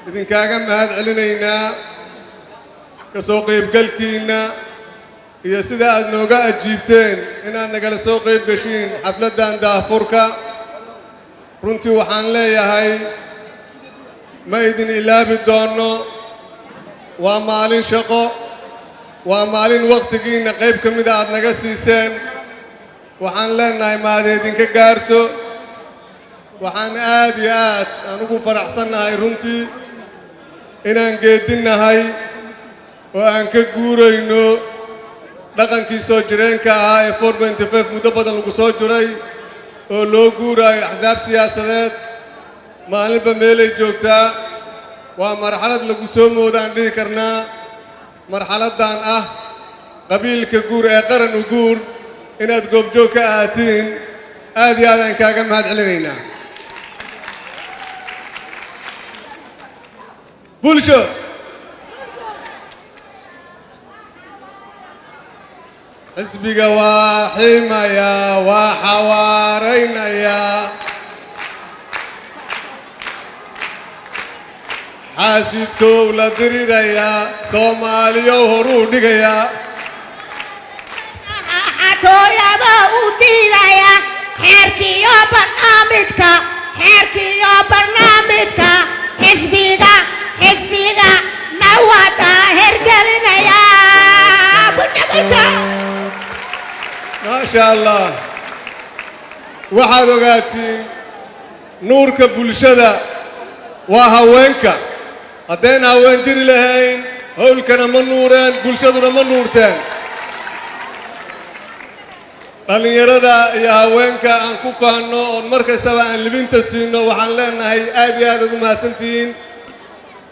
إذن كاغم هاد علينا كسوق يبقلكينا يا سيدا أدنوغا أجيبتين إنا نقل سوق يبقشين حفلة دان دافوركا runtii waxaan leeyahay ma idin ilaabi doono waa maalin shaqo waa maalin waqtigiina qayb ka mid ah aad naga siiseen waxaan leenahay maad idinka gaarto waxaan aad iyo aad ugu faraxsanahay runtii inaan geedinahay oo aan ka guurayno dhaqankii soo jireenka ah ee 4.5 muddo badan lagu soo jiray oo loo guurayo axsaab siyaasadeed maalinba meelay joogtaa waa marxalad lagu soo moodaan dhihi karnaa marxaladan ah qabiilka guur ee qaran u guur inaad goobjoog ka aatiin aad iyo aad aan kaaga mahad celinaynaa bulsho حسبك وحمايا وحوارينا يا حاسدكو لدرينا يا صوماليا وهرودك يا حاتويا بودينا يا حركي يا برنامجك حسبك نواتا هرقلنا يا بوجا ما شاء الله waxaad ogaatiin nuurka bulshada waa haweenka haddeen haween jiri lahayn howlkana ma nuureen bulshaduna ma nuurteen dhallinyarada iyo haweenka aan ku faanno oon mar kastaba aan libinta siino waxaan leenahay aad iyo aad u mahadsantihiin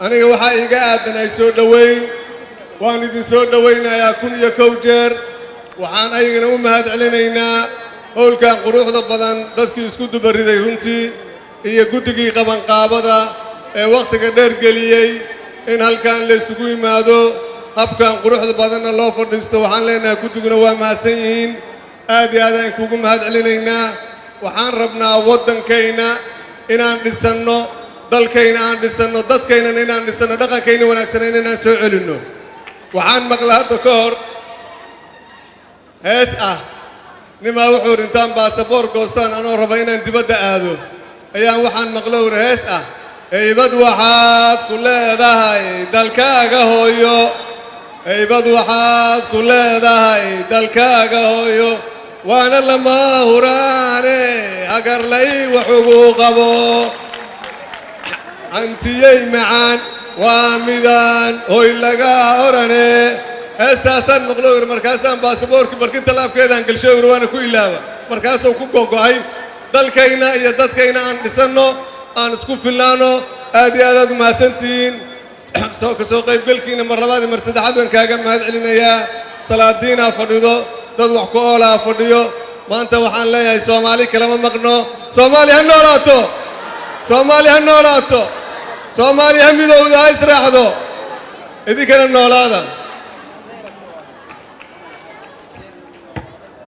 aniga waxaa iiga aadanay soo dhoweyn waan idin soo dhowaynayaa 1,000 jeer waxaan ayagana u mahad celinaynaa howlkan quruxda badan dadkii isku dubariday runtii iyo guddigii qabanqaabada ee waqtiga dheer geliyey in halkan la isugu yimaado habkan quruxda badanna loo fadhiisto waxaan leenahay guddiguna waa mahadsan yihiin aad iyo aad aan kugu mahad celinaynaa waxaan rabnaa waddankayna inaan dhisanno dalkayna aan dhisanno dadkaynana inaan dhisanno dhaqankayna wanaagsanayna inaan soo celinno waxaan maqla hadda ka hor hees ah nimaa wuxuu dhintaan baasaboor goostaan anoo raba inaan dibadda aado ayaan waxaan maqlo ur hees ah eybad waxaad ku leedahay dalkaaga hooyo eybad waxaad ku leedahay dalkaaga hooyo waana lama huraane agarlay wax ugu qabo antiyey macaan waa midaan hoy laga orane heestaasaan maqlo ur markaasaan baasaboorkii barkinta laabkeedaan gelsho ur waana ku ilaaba markaasuu ku gogo'ay dalkayna iyo dadkayna aan dhisanno aan isku fillaano aad iyo aad mahadsantihiin soo qaybgalkiina mar labaad iyo mar saddexaad waan kaaga mahad celinayaa salaadiinaa fadhido dad wax ku oolaa fadhiyo maanta waxaan leeyahay soomaali kalama maqno soomaali ha noolaato soomaali ha noolaato soomaali ha midowda ha israaxdo idinkana noolaada